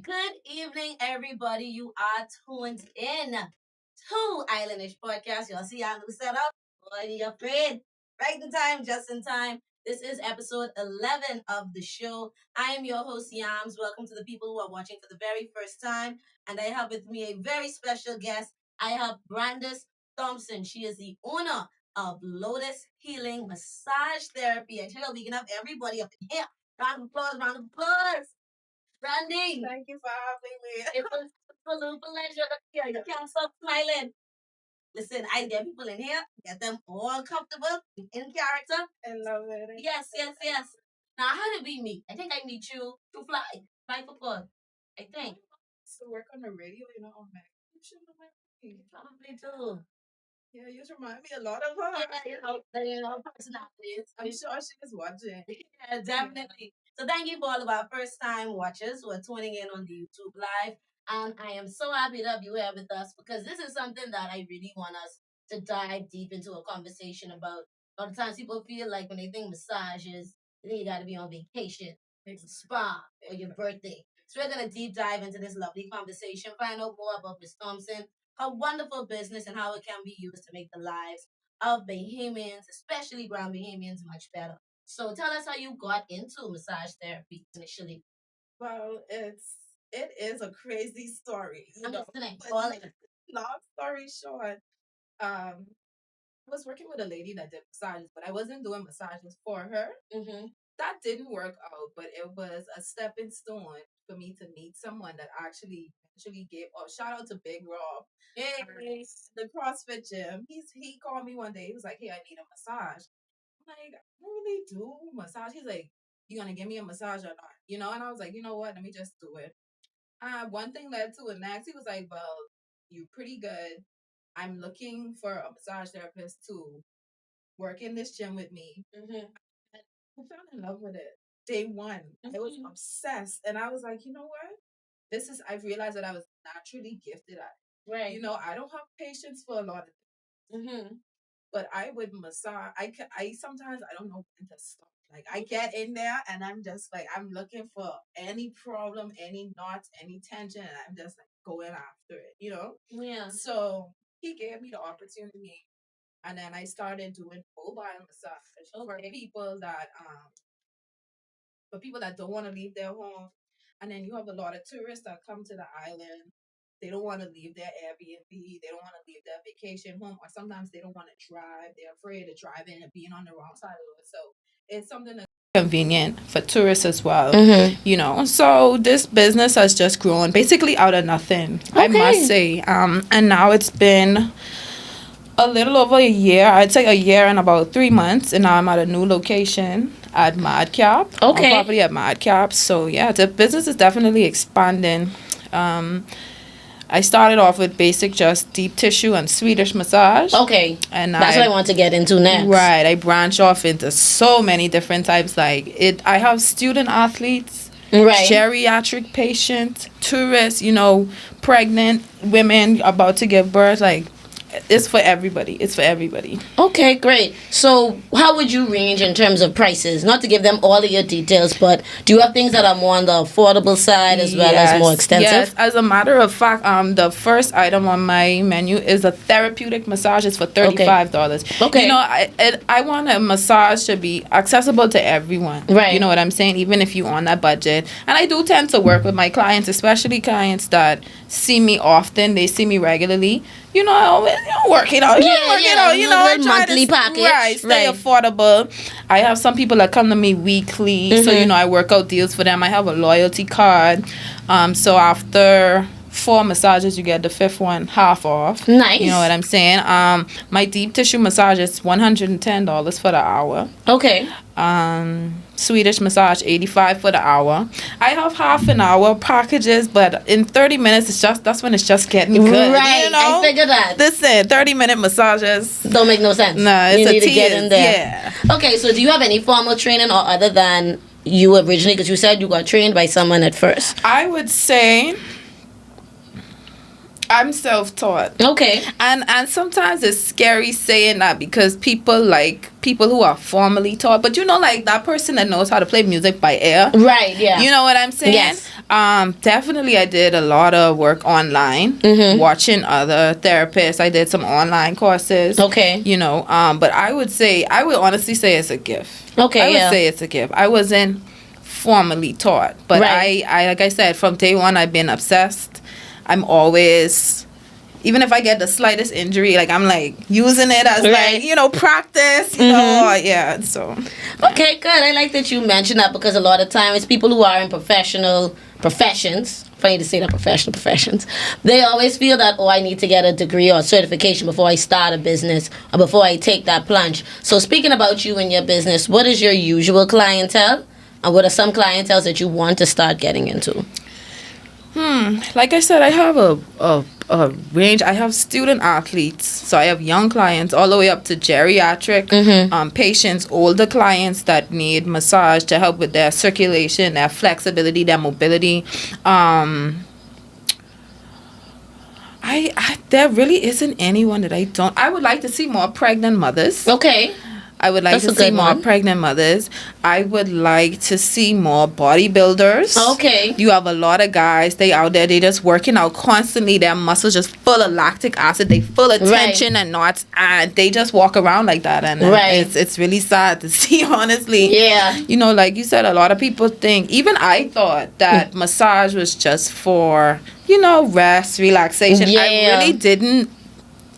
Good evening, everybody. You are tuned in to Islandish podcast. Y'all see our new setup? Boy, you afraid? Right in time, just in time. This is episode 11 of the show. I am your host, Yams. Welcome to the people who are watching for the very first time. And I have with me a very special guest. I have Brandis Thompson. She is the owner of Lotus Healing Massage Therapy. And we can have everybody up in here. Round of applause, round of applause. Randy. Thank you for having me. It was a little pleasure. Yeah, you can't stop smiling. Listen, I get people in here, get them all comfortable, in character. I love it. Yes, yes, yes. Now, how did we meet? I think I meet you to fly football. I think. To work on the radio, on my you should know my probably too. Yeah, you remind me a lot of her. Yeah, personalities. I'm sure she is watching. Yeah, definitely. So thank you for all of our first time watchers who are tuning in on the YouTube live. And I am so happy to have you here with us because this is something that I really want us to dive deep into a conversation about. A lot of times people feel like when they think massages, they think you got to be on vacation, it's a spa, or your birthday. So we're going to deep dive into this lovely conversation, find out more about Miss Thompson, her wonderful business, and how it can be used to make the lives of Bahamians, especially brown Bahamians, much better. So tell us how you got into massage therapy initially. Well, it is a crazy story. I'm listening. Long story short, I was working with a lady that did massages, but I wasn't doing massages for her. Mm-hmm. That didn't work out, but it was a stepping stone for me to meet someone that actually gave. Oh, shout out to Big Rob. Hey, the CrossFit gym. He called me one day. He was like, "Hey, I need a massage." I'm like, "I don't really do massage." He's like, "You gonna give me a massage or not?" And I was like, "You know what? Let me just do it." One thing led to the next. He was like, "Well, you're pretty good. I'm looking for a massage therapist to work in this gym with me." Mm-hmm. I fell in love with it. Day one, I was obsessed, and I was like, you know what? I've realized that I was naturally gifted at it. Right. I don't have patience for a lot of things. Mm-hmm. But I would massage. I sometimes I don't know when to stop. Like I get in there and I'm just like I'm looking for any problem, any knots, any tension, and I'm just like going after it. Yeah. So he gave me the opportunity, and then I started doing mobile massage for people that don't want to leave their home. And then you have a lot of tourists that come to the island. They don't want to leave their Airbnb. They don't want to leave their vacation home, or sometimes they don't want to drive. They're afraid of driving and being on the wrong side of the road. So it's something that's convenient for tourists as well. So this business has just grown basically out of nothing. Okay. I must say. And now it's been a little over a year. I'd say a year and about 3 months, and now I'm at a new location at Madcap. Okay. Property at Madcap. So yeah, the business is definitely expanding. I started off with basic, just deep tissue and Swedish massage. Okay. And that's what I want to get into next. Right. I branch off into so many different types. I have student athletes, right, geriatric patients, tourists, pregnant women about to give birth. It's for everybody. It's for everybody. Okay, great. So how would you range in terms of prices? Not to give them all of your details, but do you have things that are more on the affordable side as well as more extensive? Yes. As a matter of fact, the first item on my menu is a therapeutic massage. It's for $35. Okay. I want a massage to be accessible to everyone. Right. You know what I'm saying? Even if you're on that budget. And I do tend to work with my clients, especially clients that see me often. They see me regularly. I always work it out. I try monthly package. Right, stay affordable. I have some people that come to me weekly, so I work out deals for them. I have a loyalty card. So after 4 massages, you get the 5th one half off. Nice. You know what I'm saying? My deep tissue massage is $110 for the hour. Okay. Swedish massage, $85 for the hour. I have half an hour packages, but in 30 minutes, that's when it's just getting good. Right, I figured that. Listen, 30-minute massages don't make no sense. No, it's you need to get in there. Yeah. Okay, so do you have any formal training or other than you originally? Because you said you got trained by someone at first. I would say I'm self-taught. Okay. And sometimes it's scary saying that because people who are formally taught, but like that person that knows how to play music by ear. Right, yeah. You know what I'm saying? Yes. Definitely I did a lot of work online, watching other therapists. I did some online courses. Okay. But I would honestly say it's a gift. Okay, I would say it's a gift. I wasn't formally taught, but Right. I like I said, from day one I've been obsessed. I'm always, even if I get the slightest injury, like I'm like using it as Right. like, practice, yeah. So Okay, good. I like that you mentioned that because a lot of times people who are in professional professions, funny to say that, professional professions, they always feel that, I need to get a degree or certification before I start a business or before I take that plunge. So speaking about you and your business, what is your usual clientele? And what are some clientele that you want to start getting into? Like I said, I have a range. I have student athletes, so I have young clients all the way up to geriatric patients, older clients that need massage to help with their circulation, their flexibility, their mobility. There really isn't anyone that I don't. I would like to see more pregnant mothers. Okay. I would like to see more pregnant mothers. I would like to see more bodybuilders. Okay. You have a lot of guys, they out there, they just working out constantly. Their muscles just full of lactic acid. They full of tension and knots, and they just walk around like that. And it's really sad to see, honestly. Yeah. Like you said, a lot of people think, even I thought that massage was just for, rest, relaxation. Yeah. I really didn't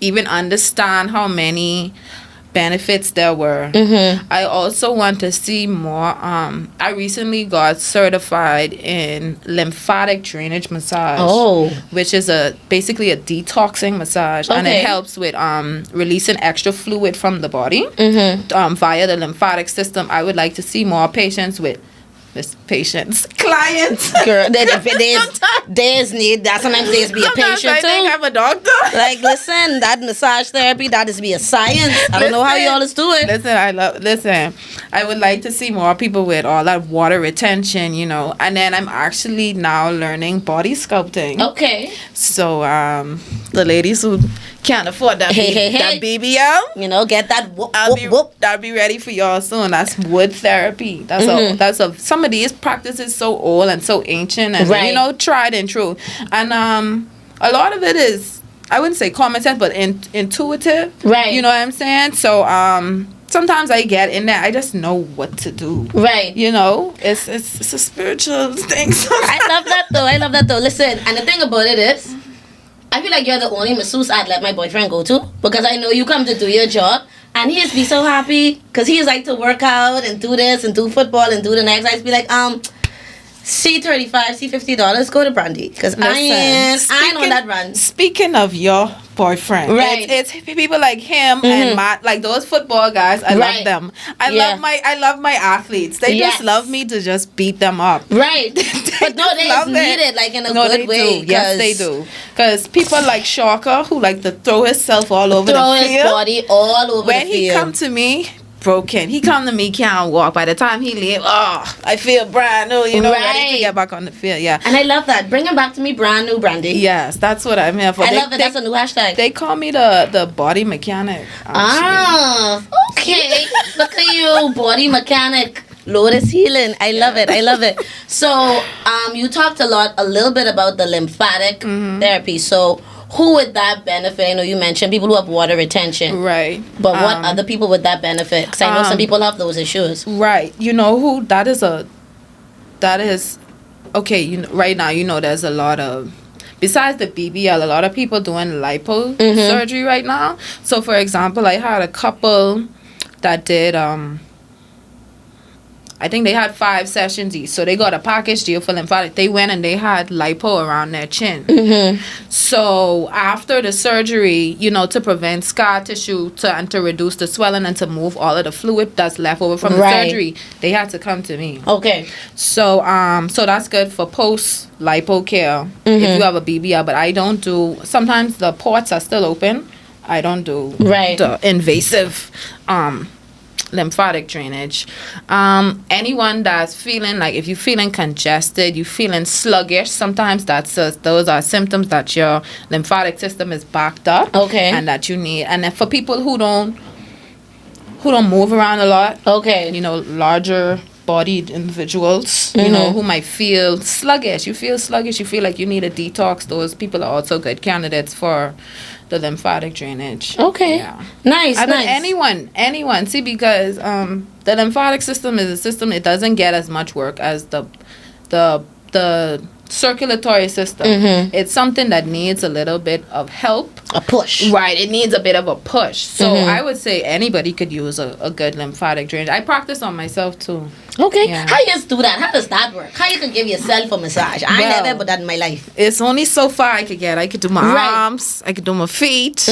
even understand how many benefits there were. I also want to see more. I recently got certified in lymphatic drainage massage, which is basically a detoxing massage, and it helps with releasing extra fluid from the body via the lymphatic system. I would like to see more clients. Girl, there's need. That sometimes there's be a patient I too. think I'm a doctor. Like, listen, that massage therapy, that is be a science. I don't know how y'all is do it. Listen, I would like to see more people with all that water retention, and then I'm actually now learning body sculpting. Okay. So, the ladies who can't afford that that BBL, get that whoop, I'll be ready for y'all soon. That's wood therapy. Some of these practices so old and so ancient and tried and true. And a lot of it is, I wouldn't say common sense, but intuitive. Right. You know what I'm saying? So sometimes I get in there, I just know what to do. Right. It's a spiritual thing. I love that though. Listen, and the thing about it is, I feel like you're the only masseuse I'd let my boyfriend go to, because I know you come to do your job and he just be so happy because he's like to work out and do this and do football and do the next. I'd be like, C$35, $50, go to Brandis, because I ain't on that run. Speaking of your boyfriend, right? It's people like him and Matt, like those football guys. I love them. I love my athletes. They just love me to just beat them up. Right. But no, they just need it like in a good way. Yes, they do. Because people like Sharker, who like to throw himself all over the field, his body all over the field. When he come to me, broken. He come to me, can't walk. By the time he leave, I feel brand new, ready to get back on the field. Yeah. And I love that. Bring him back to me, brand new, Brandy. Yes, that's what I'm here for. I love it. That's a new hashtag. They call me the body mechanic. Okay. Look at you, body mechanic. Lotus healing. I love it. So, you talked a little bit about the lymphatic therapy. So, who would that benefit? I know you mentioned people who have water retention. Right. But what other people would that benefit? Because I know some people have those issues. Right. You know who? That is, okay, right now, there's a lot of, besides the BBL, a lot of people doing lipo surgery right now. So, for example, I had a couple that did, I think they had 5 sessions each. So they got a package deal for lymphatic. They went and they had lipo around their chin. So after the surgery, to prevent scar tissue and to reduce the swelling and to move all of the fluid that's left over from the surgery, they had to come to me. Okay. So so that's good for post lipo care if you have a BBL. But I don't do, sometimes the ports are still open. I don't do the invasive lymphatic drainage. Anyone that's feeling like, if you're feeling congested, you feeling sluggish, sometimes those are symptoms that your lymphatic system is backed up. Okay. And that you need. And then for people who don't move around a lot, Okay. you know, larger bodied individuals, you know, who might feel sluggish. You feel sluggish, you feel like you need a detox. Those people are also good candidates for the lymphatic drainage. Okay. Yeah. Nice. I mean, Nice. anyone. See, because the lymphatic system is a system, it doesn't get as much work as the circulatory system. It's something that needs a little bit of help. A push. Right, it needs a bit of a push. So I would say anybody could use a good lymphatic drainage. I practice on myself too. Okay. Yeah. How you just do that? How does that work? How you can give yourself a massage? I Well, never done that in my life. It's only so far I could get. I could do my Right. arms, I could do my feet,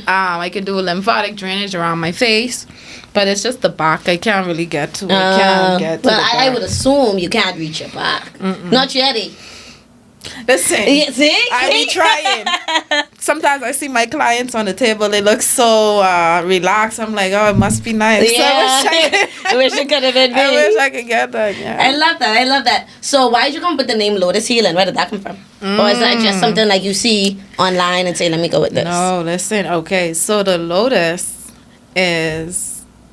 I could do a lymphatic drainage around my face, but it's just the back. I can't really get to. I can't get to Well, the I back. would assume you can't reach your back. Not yet. Listen, See? I be trying. Sometimes I see my clients on the table. They look so relaxed. I'm like, oh, it must be nice. Yeah. I wish it could have been me. I wish I could get that. Yeah. I love that. I love that. So why did you come up with the name Lotus Healing? Where did that come from? Or is that just something like you see online and say, let me go with this? No, listen. Okay, so the lotus is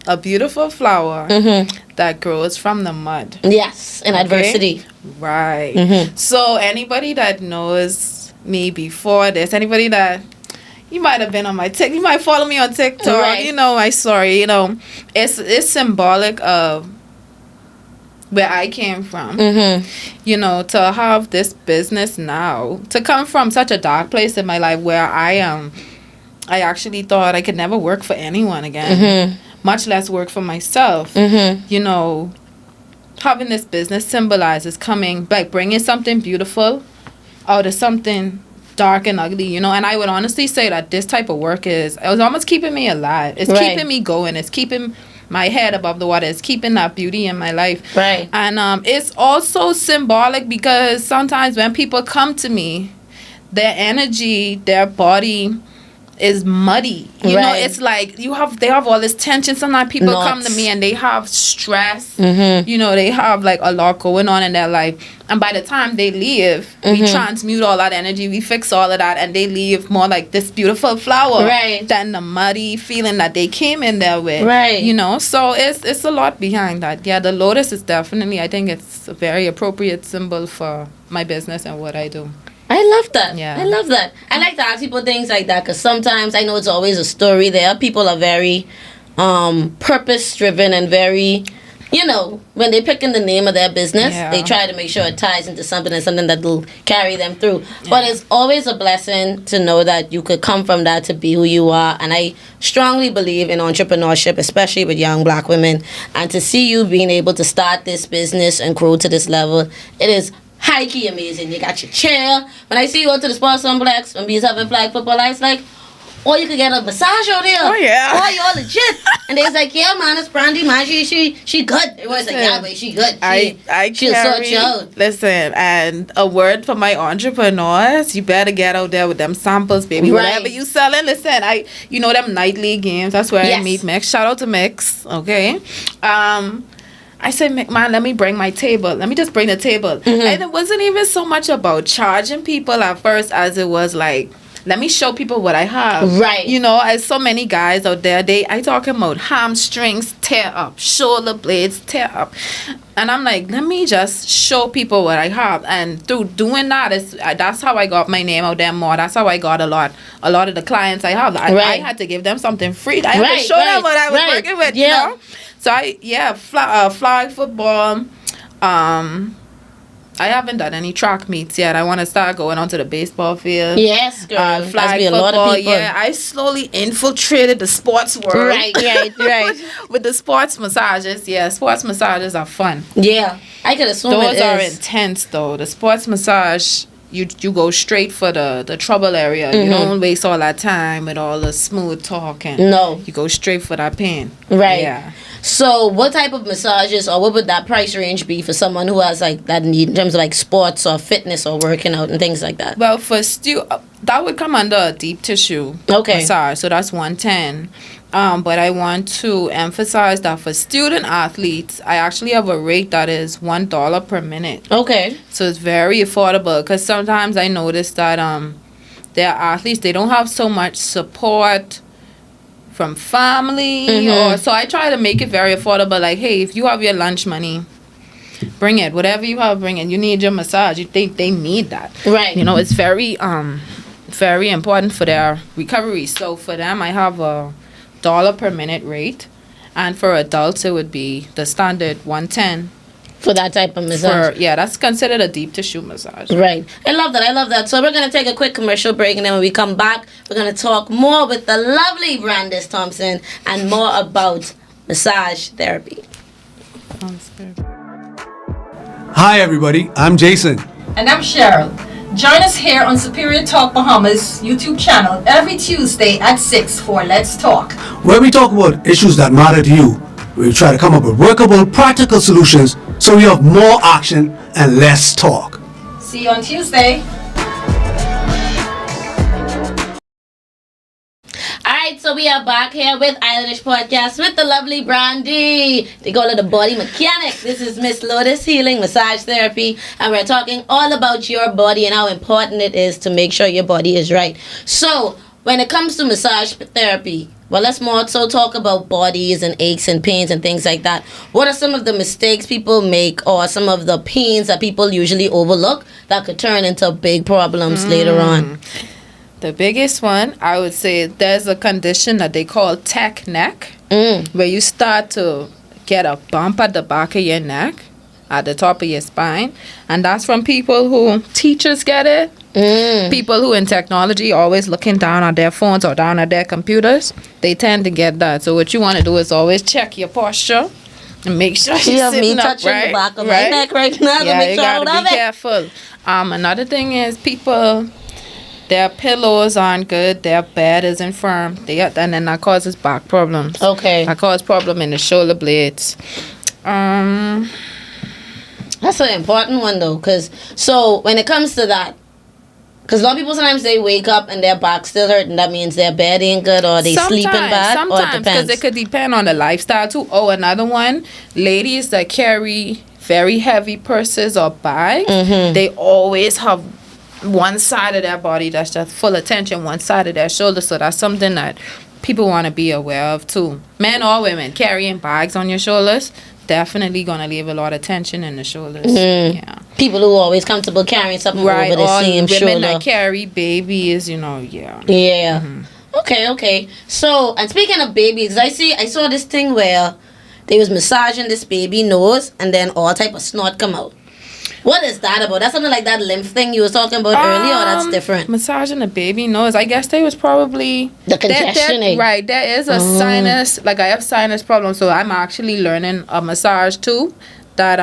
a beautiful flower that grows from the mud. Yes, in adversity. Right. So anybody that knows me before this, anybody that you might have been on my TikTok, you might follow me on TikTok, Right. you know my story, you know, it's symbolic of where I came from. You know, to have this business now, to come from such a dark place in my life where I actually thought I could never work for anyone again, much less work for myself. You know, having this business symbolizes coming back, bringing something beautiful out of something dark and ugly, you know. And I would honestly say that this type of work it was almost keeping me alive. It's Right. keeping me going. It's keeping my head above the water. It's keeping that beauty in my life. Right. And it's also symbolic because sometimes when people come to me, their energy, their body is muddy. You know, Right. it's like they have all this tension. Sometimes people come to Knots. me and they have stress. You know, they have like a lot going on in their life. And by the time they leave, we transmute all that energy, we fix all of that, and they leave more like this beautiful flower Right. than the muddy feeling that they came in there with. Right. You know, so it's a lot behind that. Yeah, the lotus is definitely, I think it's a very appropriate symbol for my business and what I do. I love that. Yeah. I love that. I like to ask people things like that because sometimes I know it's always a story there. People are very purpose driven and very, you know, when they pick in the name of their business, Yeah. they try to make sure it ties into something and something that will carry them through. But it's always a blessing to know that you could come from that to be who you are. And I strongly believe in entrepreneurship, especially with young black women. And to see you being able to start this business and grow to this level, it is high-key amazing. You got your chair. When I see you go to the sports complex when we was having flag football, I was like, or you could get a massage out there. Oh, yeah. Or you're legit. And they was like, yeah, man, it's Brandis, man. She good. It was like, yeah, but she good. She'll sort you out. Listen, and a word for my entrepreneurs: you better get out there with them samples, baby. Right. Whatever you selling, listen. You know them nightly games. That's where I Yes. meet Mix. Shout out to Mix. Okay. I said, man, let me bring my table. Let me just bring the table. And it wasn't even so much about charging people at first as it was like, let me show people what I have. Right. You know, as so many guys out there, I talking about hamstrings tear up, shoulder blades tear up. And I'm like, let me just show people what I have. And through doing that, that's how I got my name out there more. That's how I got a lot of the clients I have. I Right. had to give them something free. I had to Right, show them right, what I was right. working with, Yeah. you know? So flag football. I haven't done any track meets yet. I want to start going onto the baseball field. Yes, girl. Must Flag be a football. lot of people. Yeah, I slowly infiltrated the sports world. Right. With the sports massages. Yeah, sports massages are fun. Yeah. I could assume Those it are is. intense though. The sports massage, you go straight for the trouble area. You don't waste all that time with all the smooth talking. No. You go straight for that pain. Right. Yeah. So, what type of massages or what would that price range be for someone who has like that need in terms of like sports or fitness or working out and things like that? Well, for that would come under a deep tissue Okay. massage. So that's 110. But I want to emphasize that for student athletes, I actually have a rate that is $1 per minute. Okay. So it's very affordable because sometimes I notice that their athletes, they don't have so much support from family, or so I try to make it very affordable. Like, hey, if you have your lunch money, bring it. Whatever you have, bring it. You need your massage. You think they need that, Right. You know, it's very important for their recovery. So for them, I have a $1 per minute rate, and for adults, it would be the standard 110. For that type of massage. That's considered a deep tissue massage. Right. I love that. So we're going to take a quick commercial break, and then when we come back, we're going to talk more with the lovely Brandis Thompson and more about massage therapy. Hi everybody, I'm Jason. And I'm Cheryl. Join us here on Superior Talk Bahamas YouTube channel every Tuesday at 6 for Let's Talk. Where we talk about issues that matter to you. We try to come up with workable, practical solutions so we have more action and less talk. See you on Tuesday. Alright, so we are back here with Islandish Podcast with the lovely Brandy. They call her the body mechanic. This is Miss Lotus Healing Massage Therapy, and we're talking all about your body and how important it is to make sure your body is right. So, when it comes to massage therapy, well, let's more so talk about bodies and aches and pains and things like that. What are some of the mistakes people make, or some of the pains that people usually overlook that could turn into big problems later on? The biggest one, I would say, there's a condition that they call tech neck, where you start to get a bump at the back of your neck, at the top of your spine. And that's from people who, teachers get it, people who in technology always looking down at their phones or down at their computers, they tend to get that. So what you want to do is always check your posture and make sure you're sitting up touching right. the back of my neck right now to Yeah, make you sure I gotta don't have be it. careful. Another thing is people, their pillows aren't good, their bed isn't firm, and then that causes back problems. Okay. That causes problem in the shoulder blades. That's an important one though, so when it comes to that, because a lot of people sometimes they wake up and their back still hurt, and that means their bed ain't good, or they sleeping bad, or it Sometimes, because depends. it could depend on the lifestyle too. Oh, another one, ladies that carry very heavy purses or bags, they always have one side of their body that's just full of tension, one side of their shoulder. So that's something that people want to be aware of too. Men or women, carrying bags on your shoulders, definitely gonna leave a lot of tension in the shoulders. Yeah. People who are always comfortable carrying something over the Or same women shoulder. that carry babies, yeah. Yeah. Okay. So, and speaking of babies, I saw this thing where they was massaging this baby nose, and then all type of snot come out. What is that about? That's something like that lymph thing you was talking about earlier, or that's different? Massaging a baby nose. I guess they was probably The congestioning. Right. There is a sinus. Like I have sinus problems, so I'm actually learning a massage too that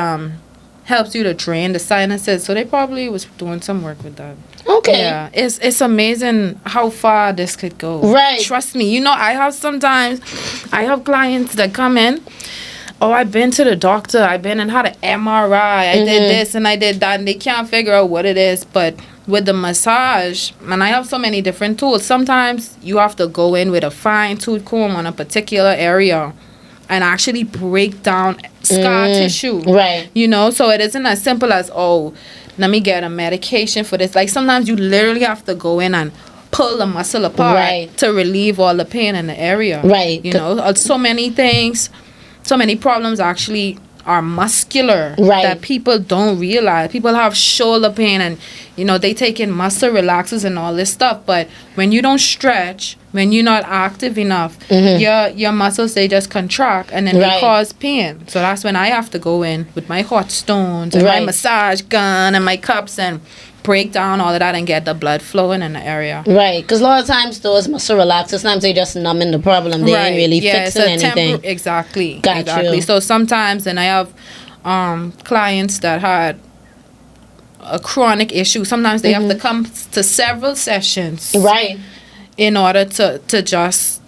helps you to drain the sinuses. So they probably was doing some work with that. Okay. Yeah, it's amazing how far this could go. Right. Trust me. I have clients that come in. Oh, I've been to the doctor. I've been and had an MRI. I did this and I did that, and they can't figure out what it is. But with the massage, and I have so many different tools. Sometimes you have to go in with a fine-tooth comb on a particular area and actually break down scar tissue. Right. So it isn't as simple as, oh, let me get a medication for this. Like sometimes you literally have to go in and pull the muscle apart to relieve all the pain in the area. Right. So many things. So many problems actually are muscular that people don't realize. People have shoulder pain and, they take in muscle relaxers and all this stuff. But when you don't stretch, when you're not active enough, your muscles, they just contract and then they cause pain. So that's when I have to go in with my hot stones and my massage gun and my cups and break down all of that and get the blood flowing in the area. Right, because a lot of times those muscle relaxers, sometimes they just numbing the problem. They ain't really fixing anything. Exactly. Got you. So sometimes, and I have clients that had a chronic issue. Sometimes they have to come to several sessions. Right. In order to just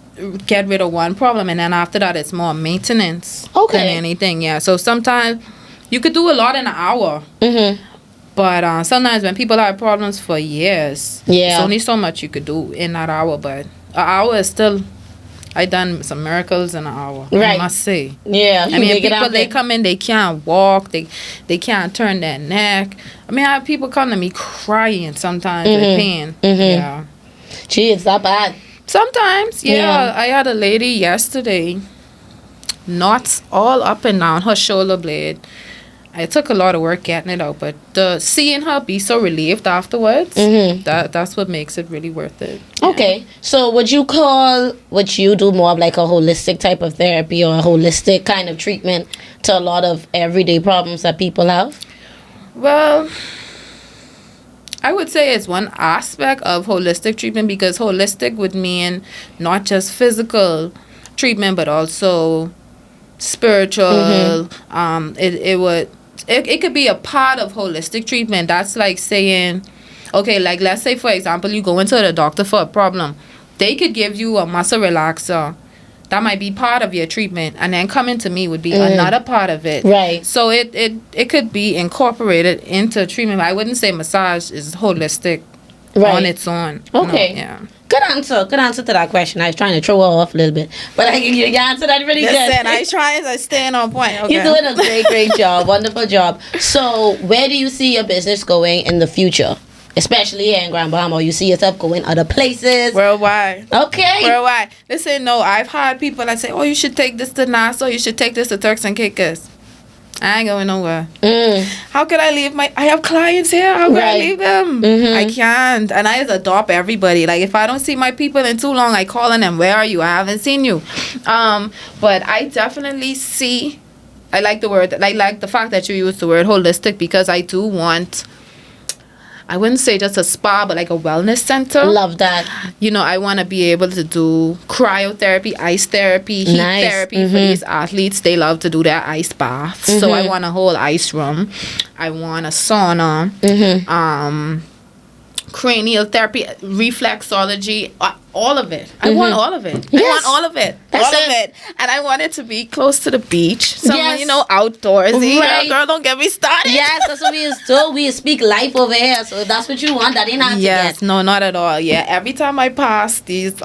get rid of one problem. And then after that, it's more maintenance than anything. Yeah. So sometimes you could do a lot in an hour. But sometimes when people have problems for years, it's only so much you could do in that hour. But an hour is still I done some miracles in an hour. Right. I must say. Yeah, I mean, people they come in, they can't walk, they can't turn their neck. I mean, I have people come to me crying sometimes with pain. Yeah. Gee, it's that bad. Sometimes, yeah. I had a lady yesterday, knots all up and down her shoulder blade. I took a lot of work getting it out, but seeing her be so relieved afterwards, that's what makes it really worth it. Yeah. Okay, so would you call what you do more of like a holistic type of therapy or a holistic kind of treatment to a lot of everyday problems that people have? Well, I would say it's one aspect of holistic treatment, because holistic would mean not just physical treatment, but also spiritual. It could be a part of holistic treatment. That's like saying, okay, like let's say for example you go into the doctor for a problem, they could give you a muscle relaxer. That might be part of your treatment, and then coming to me would be another part of it. Right. So it could be incorporated into treatment. I wouldn't say massage is holistic on its own. Okay. No, yeah. Good answer to that question. I was trying to throw her off a little bit, but you answered that really good. Listen, I trying to stay on point. Okay. You're doing a great job. Wonderful job. So, where do you see your business going in the future? Especially here in Grand Bahama, you see yourself going other places? Worldwide. Okay. Worldwide. Listen, no, I've had people that say, oh, you should take this to Nassau, you should take this to Turks and Caicos. I ain't going nowhere. How could I leave I have clients here. How could I leave them? I can't. And I just adopt everybody. Like, if I don't see my people in too long, I call them, where are you? I haven't seen you. But I definitely see, I like the word, I like the fact that you use the word holistic, because I do want, I wouldn't say just a spa, but like a wellness center. Love that. You know, I want to be able to do cryotherapy, ice therapy, heat therapy for these athletes. They love to do their ice baths. So I want a whole ice room. I want a sauna. Cranial therapy, reflexology, all of it. I want all of it. Yes. I want all of it. That's all of it. And I want it to be close to the beach. Somewhere, you know, outdoorsy. Right. Girl, don't get me started. Yes, that's what we is do. We speak life over here. So that's what you want. That ain't hard to get. No, not at all. Yeah, every time I pass these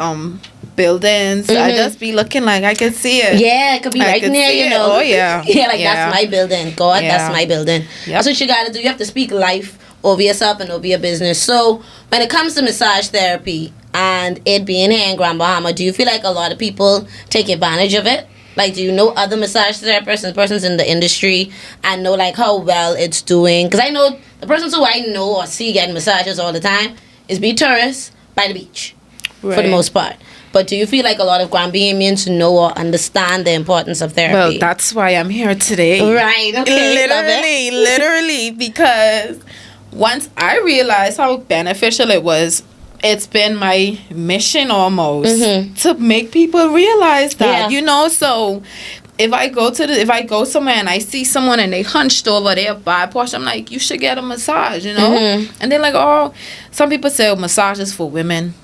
buildings, I just be looking like I can see it. Yeah, it could be right near, you know. Oh, yeah. Yeah, like that's my building. God, that's my building. Yep. That's what you got to do. You have to speak life over yourself and over your business. So when it comes to massage therapy and it being here in Grand Bahama, do you feel like a lot of people take advantage of it? Like, do you know other massage therapists and persons in the industry and know like how well it's doing? Because I know the persons who I know or see getting massages all the time is be tourists by the beach for the most part. But do you feel like a lot of Grand Bahamians know or understand the importance of therapy? Well, that's why I'm here today. Right, okay. Literally, because once I realized how beneficial it was, it's been my mission almost to make people realize that, you know. So if I go somewhere and I see someone and they hunched over, they have bad posture, I'm like, you should get a massage, you know. And they're like, oh, some people say, oh, massage is for women.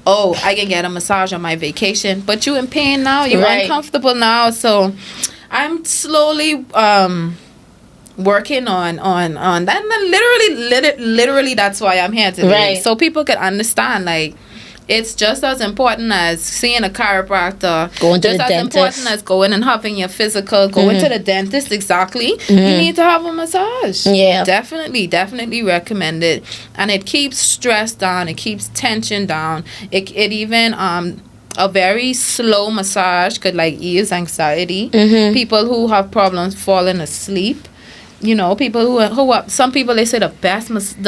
Oh, I can get a massage on my vacation, but you in pain now, you're uncomfortable now. So I'm slowly working on that. Literally that's why I'm here today, so people can understand, like, it's just as important as seeing a chiropractor, going to just the as dentist. important as going and having your physical, going to the dentist. Exactly. You need to have a massage. Definitely recommend it. And it keeps stress down, it keeps tension down. It even a very slow massage could like ease anxiety. People who have problems falling asleep, you know, people who are, some people, they say the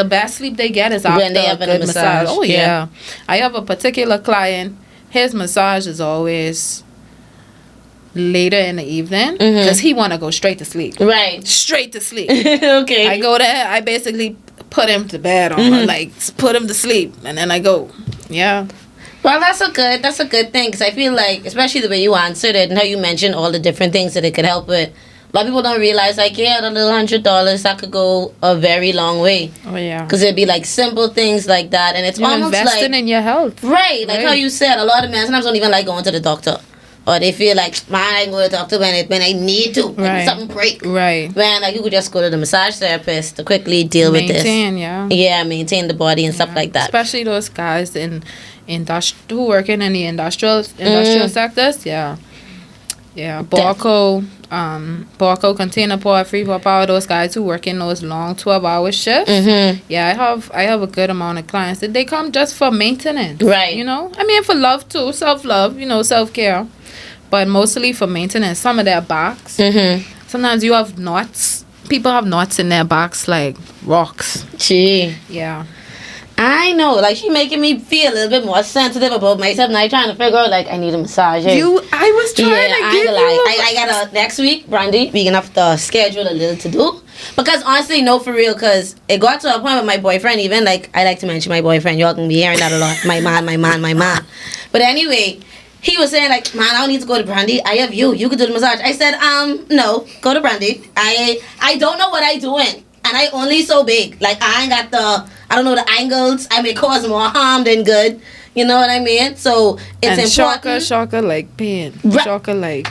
best sleep they get is after when they have a good massage. Oh yeah. I have a particular client, his massage is always later in the evening because he want to go straight to sleep. Straight to sleep. Okay. I go there, I basically put him to bed or like put him to sleep, and then I go. Yeah. Well, that's a good thing, because I feel like, especially the way you answered it and how you mentioned all the different things that it could help with. A lot of people don't realize, like, the little $100 that could go a very long way. Oh yeah. Because it'd be like simple things like that, and it's You're almost investing like in your health. right, like how you said, a lot of men sometimes don't even like going to the doctor, or they feel like, man, I ain't going to talk to when I need to, when Right. something break. Right. Man, like you could just go to the massage therapist to quickly deal with this. Maintain, yeah. Yeah, maintain the body and stuff Yeah. like that. Especially those guys who working in the industrial sectors. Yeah. Yeah. Borco container port, free port power, those guys who work in those long 12-hour shifts. Yeah, I have a good amount of clients that they come just for maintenance. Right. You know? I mean for love too, self-love, self-care. But mostly for maintenance. Some of their backs. Sometimes you have knots. People have knots in their backs like rocks. Gee. Yeah. I know, like she making me feel a little bit more sensitive about myself. Now I'm trying to figure out, like, I need a massage. I was trying to I give ain't gonna you lie. I got a next week, Brandy. We gonna have to schedule a little to do because honestly, no, for real. Because it got to a point with my boyfriend. Even like I like to mention my boyfriend. Y'all can be hearing that a lot. My man. But anyway, he was saying like, man, I don't need to go to Brandy. I have you. You could do the massage. I said, no, go to Brandy. I don't know what I doing. And I only so big. Like, I ain't got I don't know the angles. I may cause more harm than good. You know what I mean? So, it's important. Shocker like pain. Right. Shocker like...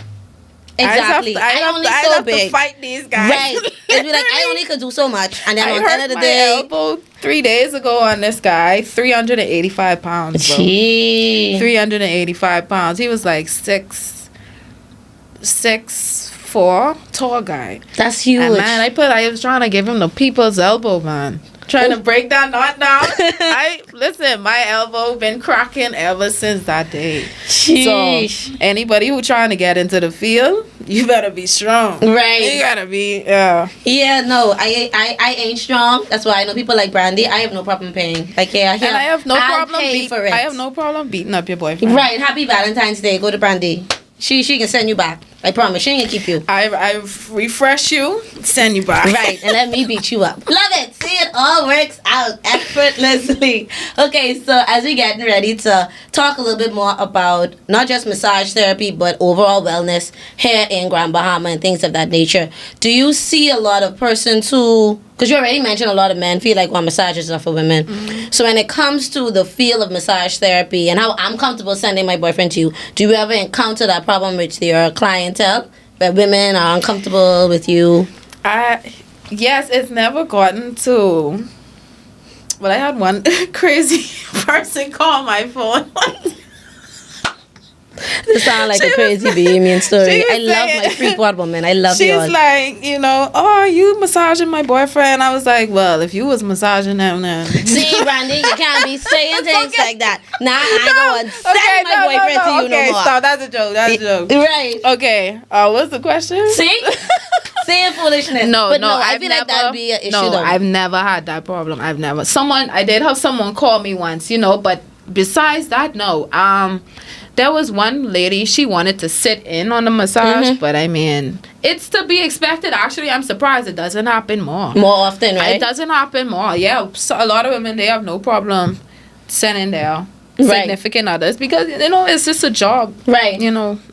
Exactly. I have to fight these guys. Right. It'd be like, I only could do so much. And then I on the end hurt of the my day... elbow 3 days ago on this guy. 385 pounds, bro. Gee. 385 pounds. He was like 6'4", tall guy. That's huge. And man, I was trying to give him the people's elbow, man. Trying to break that knot down. Listen, my elbow been cracking ever since that day. Sheesh. So anybody who trying to get into the field, you better be strong. Right. You gotta be, yeah. Yeah, no, I ain't strong. That's why I know people like Brandy. I have no problem paying. Like, yeah, And I have no problem for it. I have no problem beating up your boyfriend. Right. Happy Valentine's Day. Go to Brandy. She can send you back. I promise. She ain't gonna keep you. I refresh you, send you back. Right, and let me beat you up. Love it. See, it all works out effortlessly. Okay, so as we're getting ready to talk a little bit more about not just massage therapy, but overall wellness here in Grand Bahama and things of that nature, do you see a lot of persons who, because you already mentioned a lot of men feel like, well, massages are for women. So when it comes to the feel of massage therapy and how I'm comfortable sending my boyfriend to you, do you ever encounter that problem with your clientele where women are uncomfortable with you? Yes, it's never gotten to. But I had one crazy person call my phone. This sounds like a crazy Bahamian story. I love my Freeport woman. I love y'all. She's like, oh, you massaging my boyfriend? I was like, well, if you was massaging him, then. See, Brandy, you can't be saying things like that. Nah, I ain't going to send my boyfriend to you no more. Stop. That's a joke. Right. Okay. What's the question? See? Saying foolishness. No, I feel like that'd be an issue though. I've never had that problem. I did have someone call me once, but besides that, no. There was one lady, she wanted to sit in on the massage, but I mean, it's to be expected. Actually, I'm surprised it doesn't happen more. More often, right? It doesn't happen more. Yeah, so a lot of women, they have no problem sending their significant others because, it's just a job. Right.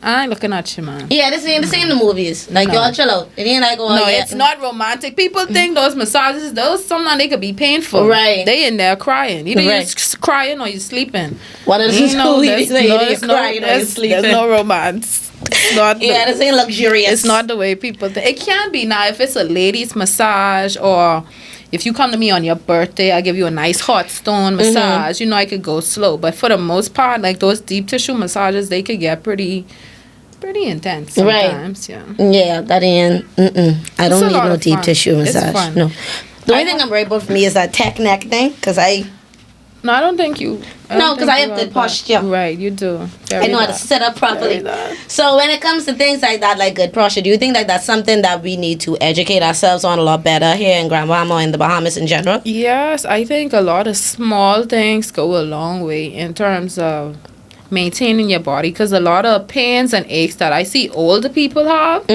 I ain't looking at you, man. Yeah, this ain't the movies. Like, y'all chill out. It ain't like, it's not romantic. People think those massages, sometimes they could be painful. Right. They in there crying. Either you're crying or you're sleeping. One of the two, you're crying or you're sleeping. There's no romance. This ain't luxurious. It's not the way people think. It can be now if it's a ladies' massage or if you come to me on your birthday, I give you a nice hot stone massage. I could go slow. But for the most part, like those deep tissue massages, they could get pretty intense sometimes. Right. Yeah, that ain't. I don't need no deep tissue massage. No. The only thing I'm worried about for me is that tech neck thing, because No, I don't think you. Because I have good posture. Right, you do. I know how to sit up properly. So when it comes to things like that, like good posture, do you think that's something that we need to educate ourselves on a lot better here in Grand Bahama and the Bahamas in general? Yes, I think a lot of small things go a long way in terms of maintaining your body, because a lot of pains and aches that I see older people have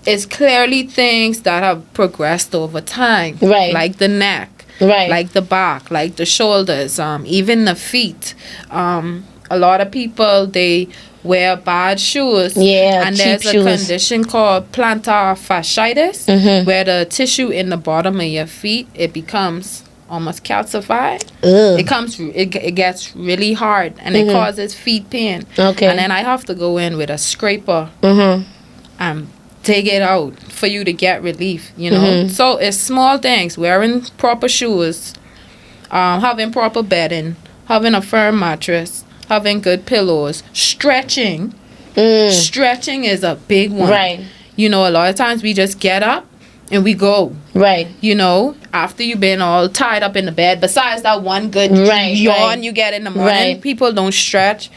is clearly things that have progressed over time. Right. Like the neck. Right. Like the back, like the shoulders, even the feet. A lot of people, they wear bad shoes. Yeah, and cheap there's shoes. a condition called plantar fasciitis, where the tissue in the bottom of your feet, it becomes almost calcified. Ugh. It gets really hard, and it causes feet pain. Okay. And then I have to go in with a scraper and dig it out for you to get relief, you know. So it's small things: wearing proper shoes, having proper bedding, having a firm mattress, having good pillows, stretching. Stretching is a big one. Right. You know, a lot of times we just get up and we go. Right. You know, after you've been all tied up in the bed, besides that one good yawn you get in the morning, people don't stretch.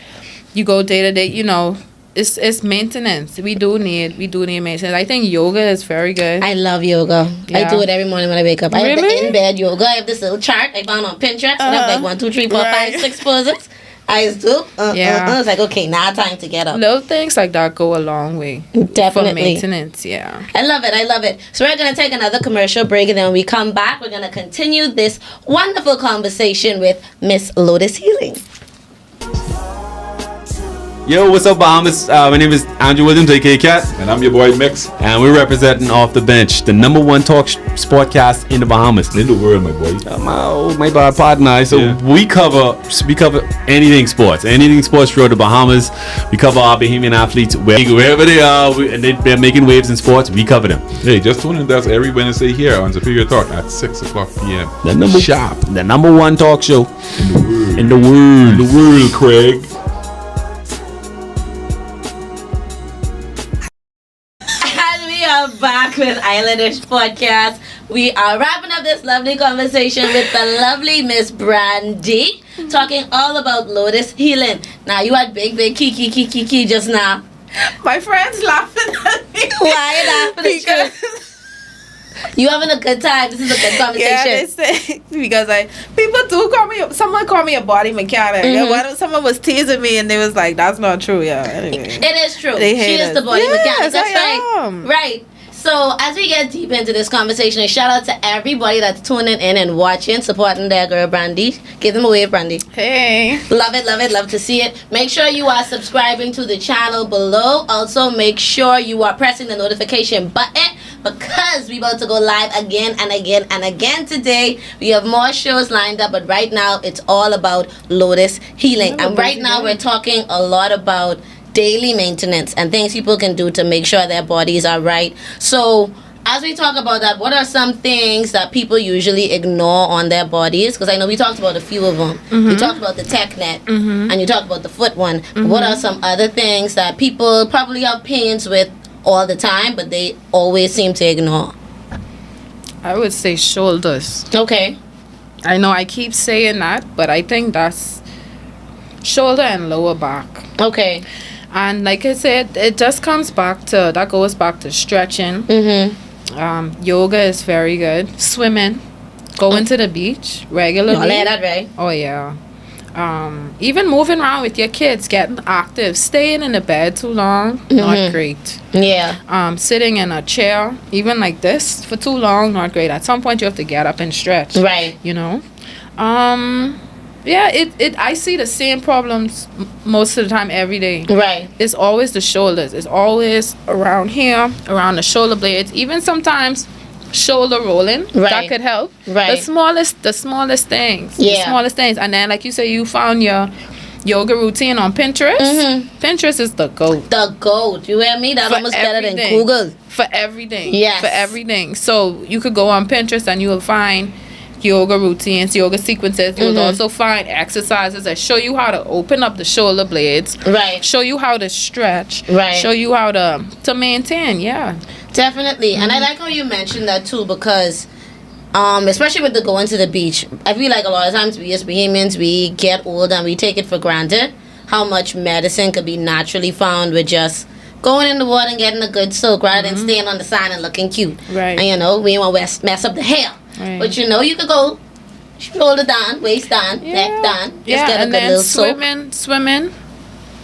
You go day to day, you know. It's maintenance. We do need maintenance. I think yoga is very good. I love yoga. I Yeah. do it every morning when I wake up. I have Really? the in-bed yoga. I have this little chart I found on Pinterest. And I have like 1, 2, 3, 4, 5, 6 poses. I just do. I was like, okay, now time to get up. Little things like that go a long way. Definitely. For maintenance, yeah. I love it. I love it. So we're going to take another commercial break, and then when we come back, we're going to continue this wonderful conversation with Miss Lotus Healing. Yo, what's up, Bahamas? My name is Andrew Williams, aka Cat, And I'm your boy Mix. and we're representing Off the Bench, the number one talk sportcast in the Bahamas. In the world, my boy. My bad partner. So Yeah. we cover anything sports throughout the Bahamas. We cover our Bahamian athletes wherever they are, and they're making waves in sports. We cover them. Hey, just tune in to us every Wednesday here on Superior Talk at 6 o'clock p.m. The number one talk show in the world. In the world, Craig. And we are back with Islandish Podcast. We are wrapping up this lovely conversation with the lovely Miss Brandy, talking all about Lotus Healing. Now, you had big kiki just now. My friends laughing at me. Why you laughing at you? You having a good time. This is a good conversation. Yeah, they say because people do call me. Someone called me a body mechanic. Someone was teasing me, and they was like, "That's not true." Yeah, anyway. It is true. They She hate is us. the body Yes, mechanic. That's I right. am. Right. So as we get deep into this conversation, and shout out to everybody that's tuning in and watching, supporting their girl Brandy. Give them a wave, Brandy. Hey. Love it, love it, love to see it. Make sure you are subscribing to the channel below. Also, make sure you are pressing the notification button because we about to go live again and again and again today. We have more shows lined up, but right now it's all about Lotus Healing. And right now we're talking a lot about daily maintenance and things people can do to make sure their bodies are right. So as we talk about that, what are some things that people usually ignore on their bodies? Because I know we talked about a few of them. We talked about the tech net and you talked about the foot one. But what are some other things that people probably have pains with all the time, but they always seem to ignore? I would say shoulders. Okay. I know I keep saying that, but I think that's shoulder and lower back. Okay. And like I said, it just goes back to stretching. Yoga is very good. Swimming. Going to the beach regularly. Y'all hear that, right? Oh, yeah. Even moving around with your kids, getting active. Staying in the bed too long, not great. Yeah. Sitting in a chair, even like this, for too long, not great. At some point, you have to get up and stretch. Right. You know? Yeah, I see the same problems most of the time every day. Right. It's always the shoulders. It's always around here, around the shoulder blades. Even sometimes shoulder rolling. Right. That could help. Right. The smallest things. Yeah. The smallest things. And then, like you say, you found your yoga routine on Pinterest. Pinterest is the GOAT. The goat. You hear me? That's For almost better than everything. Google. For everything. Yes. For everything. So you could go on Pinterest and you will find yoga routines, yoga sequences. You'll also find exercises that show you how to open up the shoulder blades. Right. Show you how to stretch. Right. Show you how to maintain. Yeah. Definitely. And I like how you mentioned that too, because especially with the going to the beach, I feel like a lot of times we as Bahamians, we get old and we take it for granted how much medicine could be naturally found with just going in the water and getting a good soak rather than staying on the side and looking cute. Right. And you know, we don't want to mess up the hair. Right. But you know, you could go shoulder down, waist down, neck down. Just get a and good then little soak.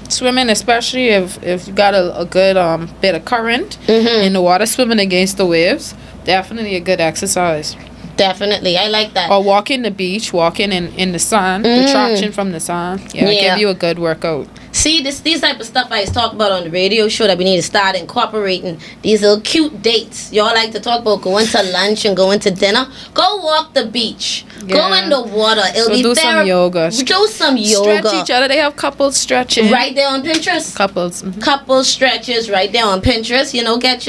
swimming, especially if you got a good bit of current in the water, swimming against the waves, definitely a good exercise. Definitely, I like that. Or walking the beach, walking in the sun, the traction from the sun. Yeah, give you a good workout. See, these type of stuff I was talking about on the radio show that we need to start incorporating. These little cute dates. Y'all like to talk about going to lunch and going to dinner. Go walk the beach. Go in the water. It'll be do some yoga. Do some yoga. Stretch each other. They have couples stretching. Right there on Pinterest. Couples. Couple stretches right there on Pinterest. You know, get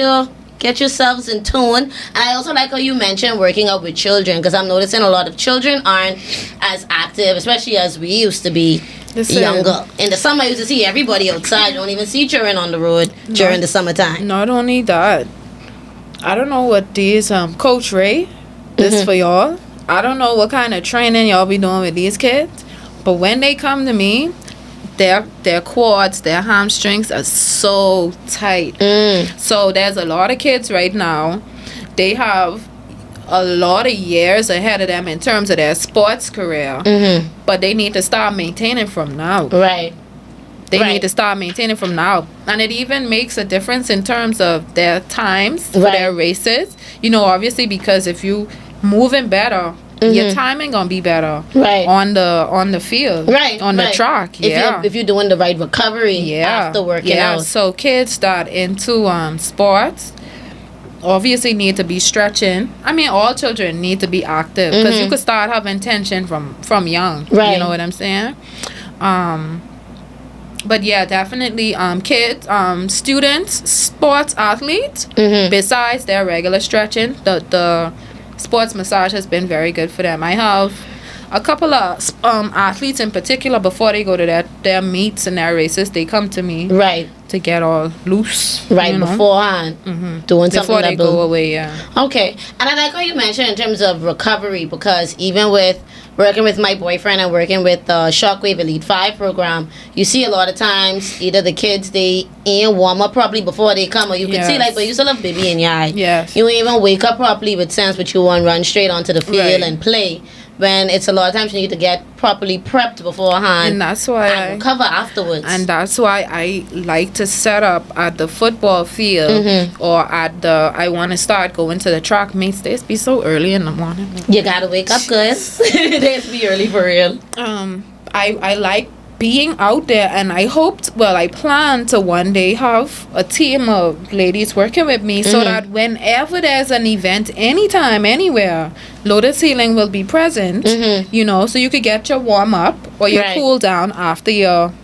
yourselves in tune. And I also like how you mentioned working out with children, because I'm noticing a lot of children aren't as active, especially as we used to be younger. In the summer, I used to see everybody outside. You don't even see children on the road during the summertime. Not only that, I don't know what these Coach Ray, this for y'all. I don't know what kind of training y'all be doing with these kids, but when they come to me, their quads, their hamstrings are so tight. So there's a lot of kids right now, they have a lot of years ahead of them in terms of their sports career, but they need to start maintaining from now. They need to start maintaining from now. And it even makes a difference in terms of their times for their races. You know, obviously, because if you moving better, your timing gonna be better on the field, on the track. If you're doing the right recovery after working out. So kids that into sports obviously need to be stretching. I mean, all children need to be active, because you could start having tension from young. You know what I'm saying? But yeah, definitely kids, students, sports athletes, besides their regular stretching, the sports massage has been very good for them. I have a couple of athletes in particular, before they go to their meets and their races, they come to me to get all loose. Beforehand. Doing something before they go away, Okay. And I like how you mentioned in terms of recovery, because even with working with my boyfriend and working with the Shockwave Elite 5 program, you see a lot of times either the kids, they ain't warm up properly before they come, or you can see like, but you still have baby in your eye. You ain't even wake up properly with sense, but you want to run straight onto the field and play. When it's a lot of times you need to get properly prepped beforehand, and that's why and recover afterwards. And that's why I like to set up at the football field or at the. I want to start going to the track meets. They be so early in the morning. You gotta wake up, cause they be early for real. I like being out there, and I plan to one day have a team of ladies working with me, so that whenever there's an event, anytime, anywhere, Lotus Healing will be present, you know, so you could get your warm up or your cool down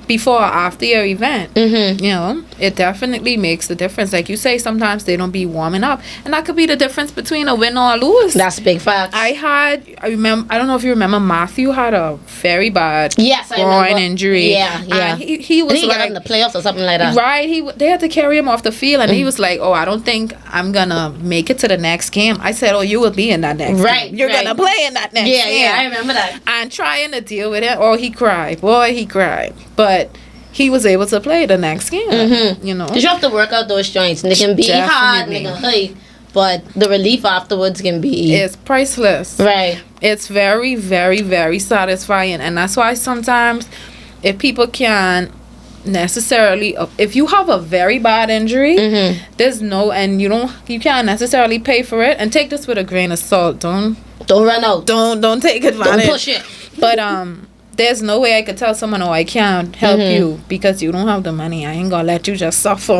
before or after your event. You know, it definitely makes a difference. Like you say, sometimes they don't be warming up, and that could be the difference between a win or a lose. That's a big fact. I don't know if you remember, Matthew had a very bad groin injury. And he was got in the playoffs or something like that. They had to carry him off the field, and he was like, "Oh, I don't think I'm gonna make it to the next game." I said, "Oh, you will be in that next game. You're gonna play in that next game." Yeah, I remember that. And trying to deal with it. Oh, he cried. Boy, he cried. But he was able to play the next game. You know, you have to work out those joints, and they can be hard, and they can hurt, but the relief afterwards can be priceless. It's very, very, very satisfying, and that's why sometimes, if people can't necessarily, if you have a very bad injury, there's no, and you can't necessarily pay for it, and take this with a grain of salt. Don't run out. Don't take advantage. Don't push it. But there's no way I could tell someone, "Oh, I can't help you because you don't have the money. I ain't gonna let you just suffer."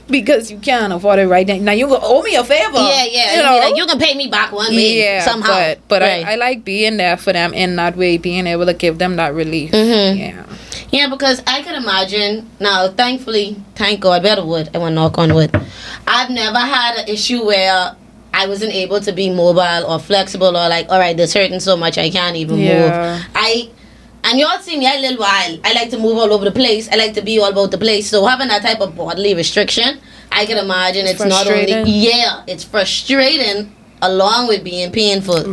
Because you can't afford it right now. You gonna owe me a favor. You know, like, you can pay me back one way somehow. But I like being there for them in that way, being able to give them that relief. Yeah, because I can imagine now. Thankfully, thank God, better wood. I want to knock on wood. I've never had an issue where I wasn't able to be mobile or flexible, or like, all right, this hurting so much I can't even move. And y'all see me, I little while. I like to move all over the place. I like to be all about the place. So having that type of bodily restriction, I can imagine it's not only it's frustrating along with being painful.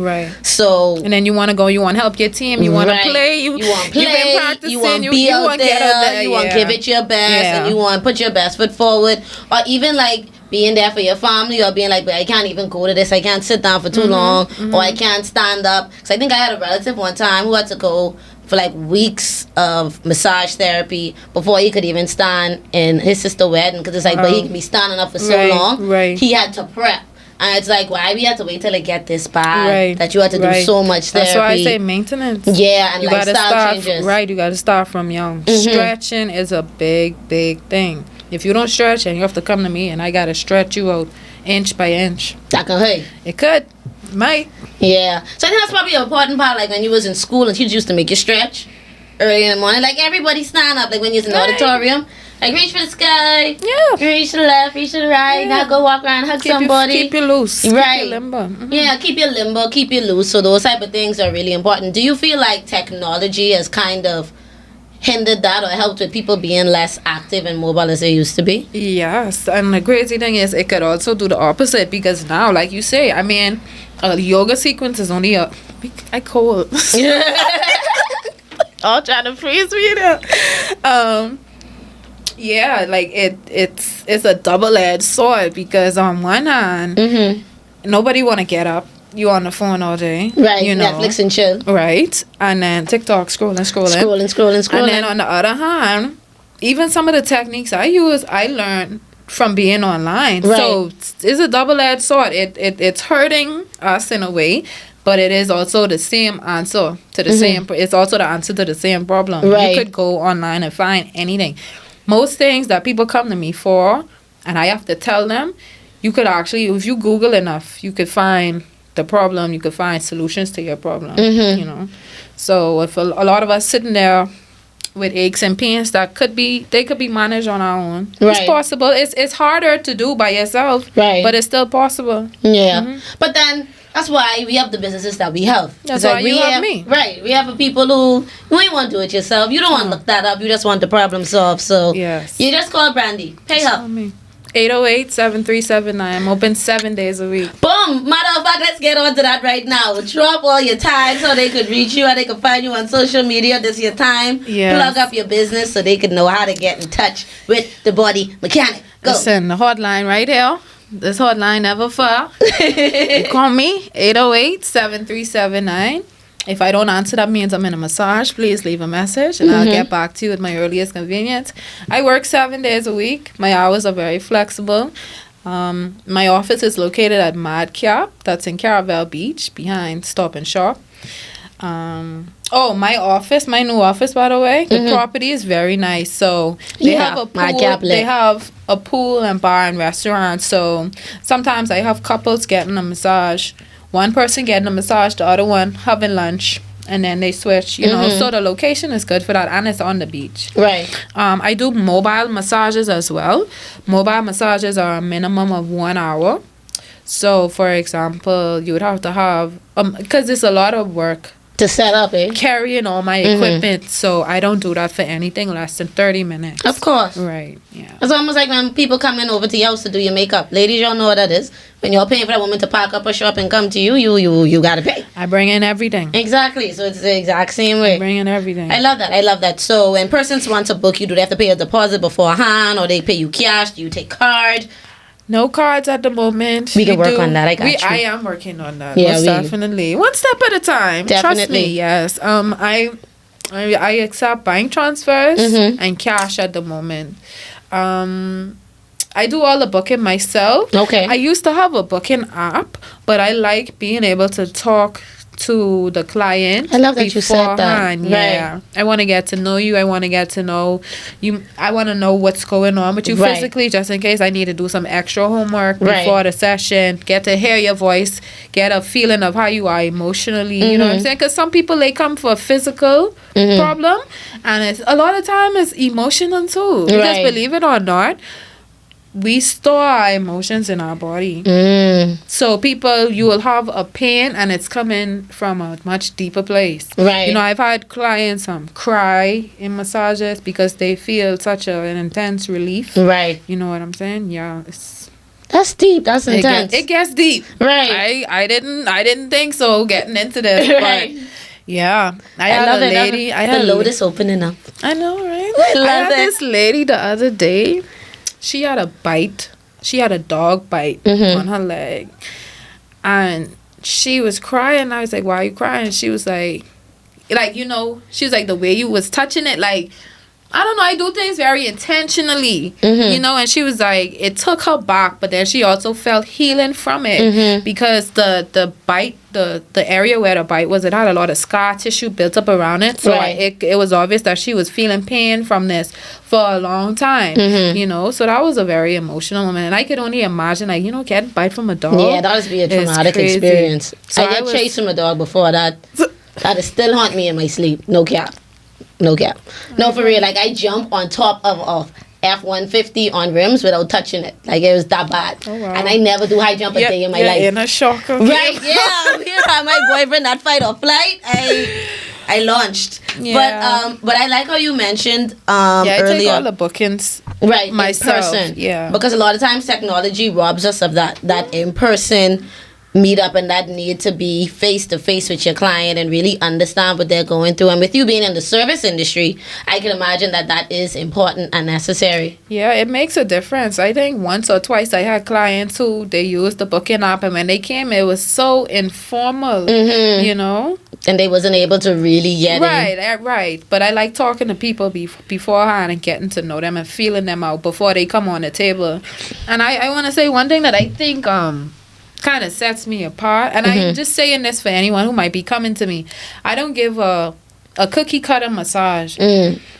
So, and then you want to go, you want to help your team, you want to play, you want to play, you've been practicing, you want to be out there, you want to give it your best, and you want to put your best foot forward, or even like being there for your family, or being like, but I can't even go to this, I can't sit down for too long, or I can't stand up. Because I think I had a relative one time who had to go for like weeks of massage therapy before he could even stand in his sister's wedding, because it's like, but he can be standing up for so long. He had to prep. And it's like, why we have to wait till it get this bad? Right. That you have to do Right. so much therapy. That's why I say maintenance. Yeah, and You gotta lifestyle start changes. right. You gotta start from young. Stretching is a big thing. If you don't stretch, and you have to come to me, and I gotta stretch you out inch by inch. That can hurt. It could, might. Yeah. So I think that's probably an important part, like when you was in school and teachers used to make you stretch early in the morning. Like everybody stand up, like when you're in the Right. auditorium. Like reach for the sky. Yeah. Reach to the left, reach to the right. Yeah. Now go walk around, hug somebody. Keep you loose. Right. Keep you limber. Mhm. Yeah, keep you limber, keep you loose. So those type of things are really important. Do you feel like technology has kind of hindered that or helped with people being less active and mobile as they used to be? Yes, and the crazy thing is, it could also do the opposite because now, like you say, I mean, a yoga sequence is only I cold. All trying to freeze me there. Yeah, like it's a double-edged sword because on one hand, nobody want to get up. You on the phone all day, Right, You know, Netflix and chill. right? And then TikTok scrolling. Scrolling. And then on the other hand, even some of the techniques I use, I learned from being online. Right. So it's a double-edged sword. It's hurting us in a way, but it is also the same answer to the same. It's also the answer to the same problem. Right. You could go online and find anything. Most things that people come to me for, and I have to tell them, you could actually, if you Google enough, you could find the problem. You could find solutions to your problem. You know. So if a lot of us sitting there with aches and pains that could be managed on our own. Right. It's possible. It's harder to do by yourself, Right. but it's still possible. Yeah. But then that's why we have the businesses that we have. That's It's why you have me. Right. We have people who you ain't want to do it yourself. You don't want to look that up. You just want the problem solved. So Yes. you just call Brandy. Pay her. 808-7379. I'm open 7 days a week. Boom! Matter of fact, let's get on to that right now. Drop all your tags so they could reach you and they can find you on social media. This is your time. Yes. Plug up your business so they can know how to get in touch with the body mechanic. Go. Listen, the hotline right here. This hotline never fail. You call me 808-7379. If I don't answer, that means I'm in a massage. Please leave a message and I'll get back to you at my earliest convenience. I work 7 days a week. My hours are very flexible. My office is located at Madcap. That's in Caravel Beach behind Stop and Shop. My new office, by the way, the property is very nice. So they have a pool. Madcap lit. They have a pool and bar and restaurant. So sometimes I have couples getting a massage. One person getting a massage, the other one having lunch, and then they switch, you know. So the location is good for that, and it's on the beach. Right. I do mobile massages as well. Mobile massages are a minimum of 1 hour. So, for example, you would have to have, because it's a lot of work To set up, carrying all my equipment, so I don't do that for anything less than 30 minutes. Of course. Right, yeah. It's almost like when people come in over to your house to do your makeup. Ladies, y'all know what that is. When you're paying for that woman to pack up a shop and come to you, you gotta pay. I bring in everything. Exactly. So it's the exact same way. Bring in everything. I love that. So when persons want to book you, do they have to pay a deposit beforehand or they pay you cash? Do you take card? No cards at the moment. We can work on that. I got you. I am working on that. Yeah, Most definitely. One step at a time. Trust Definitely. me. Yes. I accept bank transfers and cash at the moment. I do all the booking myself. Okay. I used to have a booking app, but I like being able to talk to the client. I love that you said that. beforehand. Yeah. Right. I want to get to know you. I want to get to know you. I want to know what's going on with you Right. physically, just in case I need to do some extra homework Right. before the session. Get to hear your voice. Get a feeling of how you are emotionally. You know what I'm saying? Because some people, they come for a physical problem, and it's a lot of time it's emotional too. Because Right. believe it or not, we store our emotions in our body. So people, you will have a pain and it's coming from a much deeper place. Right. You know, I've had clients cry in massages because they feel such an intense relief. Right. You know what I'm saying? Yeah. That's deep. That's intense. It gets deep. Right. I didn't think so getting into this. Right. But yeah. I love had a it. lady. I had the lotus opening up. I know, right? I love had it. this lady the other day. She had a bite. She had a dog bite on her leg. And she was crying. I was like, why are you crying? She was like, you know, she was like, the way you was touching it, like, I don't know, I do things very intentionally, you know, and she was like, it took her back, but then she also felt healing from it because the bite, the area where the bite was, it had a lot of scar tissue built up around it. So it was obvious that she was feeling pain from this for a long time, you know, so that was a very emotional moment. And I could only imagine, like, you know, getting bite from a dog. Yeah, that would be a traumatic experience. So I did chase from a dog before that. That is still haunt me in my sleep. No cap. No, for real. Like, I jump on top of a F-150 on rims without touching it. Like, it was that bad. Oh, wow. And I never do high jump a day in my life. In a shock. Okay. Right, yeah. Here had my boyfriend, that fight or flight, I launched. Yeah. But I like how you mentioned I earlier. take all the bookings myself. In person. Yeah. Because a lot of times technology robs us of that in-person meet up and that need to be face to face with your client and really understand what they're going through. And with you being in the service industry, I can imagine that is important and necessary. Yeah, it makes a difference. I think once or twice I had clients who they used the booking app, and when they came, it was so informal, you know. And they wasn't able to really get in. Right. But I like talking to people beforehand and getting to know them and feeling them out before they come on the table. And I want to say one thing that I think kind of sets me apart, and I'm just saying this for anyone who might be coming to me. I don't give a cookie cutter massage.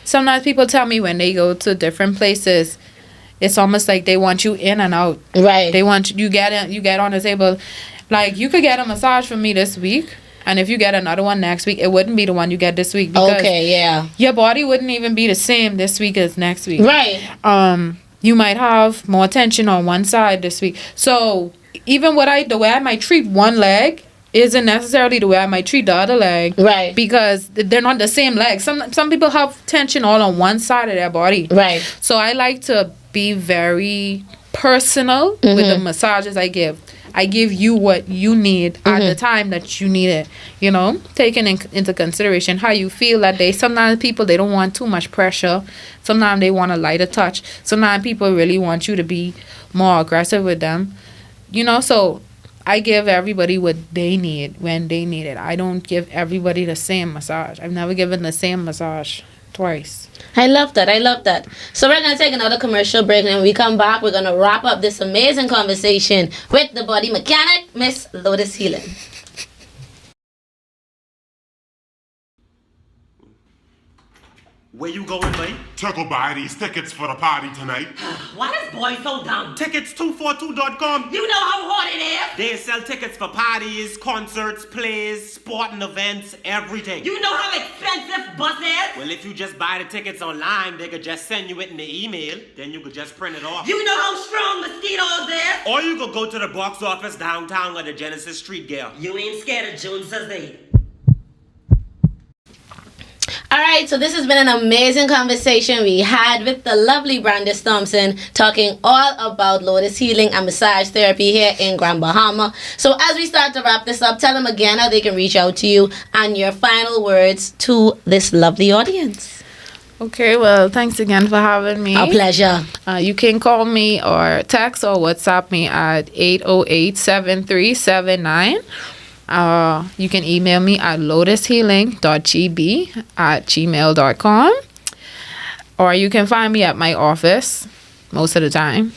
Sometimes people tell me when they go to different places, it's almost like they want you in and out. Right. They want you get on the table. Like, you could get a massage from me this week, and if you get another one next week, it wouldn't be the one you get this week, because your body wouldn't even be the same this week as next week. Right. You might have more tension on one side this week. So even the way I might treat one leg isn't necessarily the way I might treat the other leg. Right. Because they're not the same leg. Some people have tension all on one side of their body. Right. So I like to be very personal with the massages I give. I give you what you need at the time that you need it. You know, taking into consideration how you feel that day. Sometimes people, they don't want too much pressure. Sometimes they want a lighter touch. Sometimes people really want you to be more aggressive with them. You know, so I give everybody what they need when they need it. I don't give everybody the same massage. I've never given the same massage twice. I love that. So we're going to take another commercial break, and when we come back, we're going to wrap up this amazing conversation with the body mechanic, Miss Lotus Healing. Where you going, mate? To go buy these tickets for the party tonight. Why is boy so dumb? Tickets242.com. You know how hard it is. They sell tickets for parties, concerts, plays, sporting events, everything. You know how expensive bus is. Well, if you just buy the tickets online, they could just send you it in the email. Then you could just print it off. You know how strong mosquitoes is. Or you could go to the box office downtown at the Genesis Street Gale. You ain't scared of Jones's Day. Alright, so this has been an amazing conversation we had with the lovely Brandis Thompson, talking all about Lotus Healing and massage therapy here in Grand Bahama. So as we start to wrap this up, tell them again how they can reach out to you and your final words to this lovely audience. Okay, well, thanks again for having me. Our pleasure. You can call me or text or WhatsApp me at 808-7379. You can email me at lotushealing.gb@gmail.com, or you can find me at my office most of the time.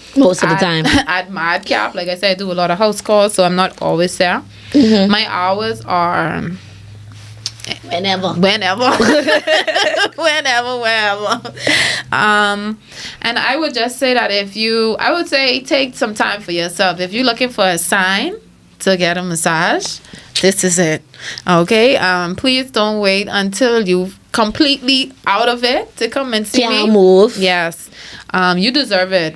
At Madcap. Like I said, I do a lot of house calls, so I'm not always there. My hours are whenever. And I would just say that I would say take some time for yourself. If you're looking for a sign to get a massage, this is it. Okay? Please don't wait until you're completely out of it to come and see me. Move. Yes. You deserve it.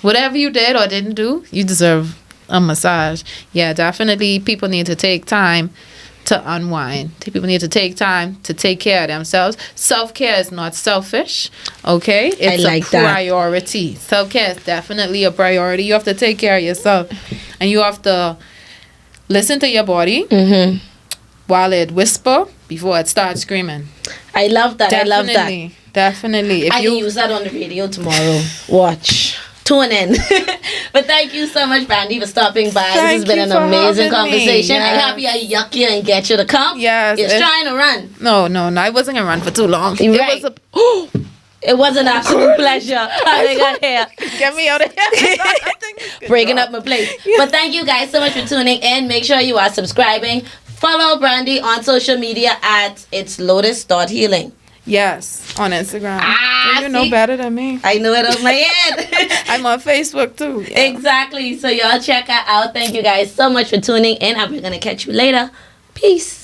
Whatever you did or didn't do, you deserve a massage. Yeah, definitely people need to take time to unwind. People need to take time to take care of themselves. Self-care is not selfish. Okay? It's a priority. Self-care is definitely a priority. You have to take care of yourself. And you have to listen to your body while it whisper before it starts screaming. I love that. Definitely. I can use that on the radio tomorrow. Watch. Tune in. But thank you so much, Brandy, for stopping by. This has been an amazing conversation. Yes. I'm happy I yuck you and get you to come. Yes. You're trying to run. No. I wasn't going to run for too long. Right. It was an absolute pleasure having her here. Get me out of here. Breaking up my place. But thank you guys so much for tuning in. Make sure you are subscribing. Follow Brandy on social media at itslotus.healing. Yes, on Instagram. You know see? better than me. I know it off my head. I'm on Facebook too. Yeah. Exactly. So y'all check her out. Thank you guys so much for tuning in. And we're going to catch you later. Peace.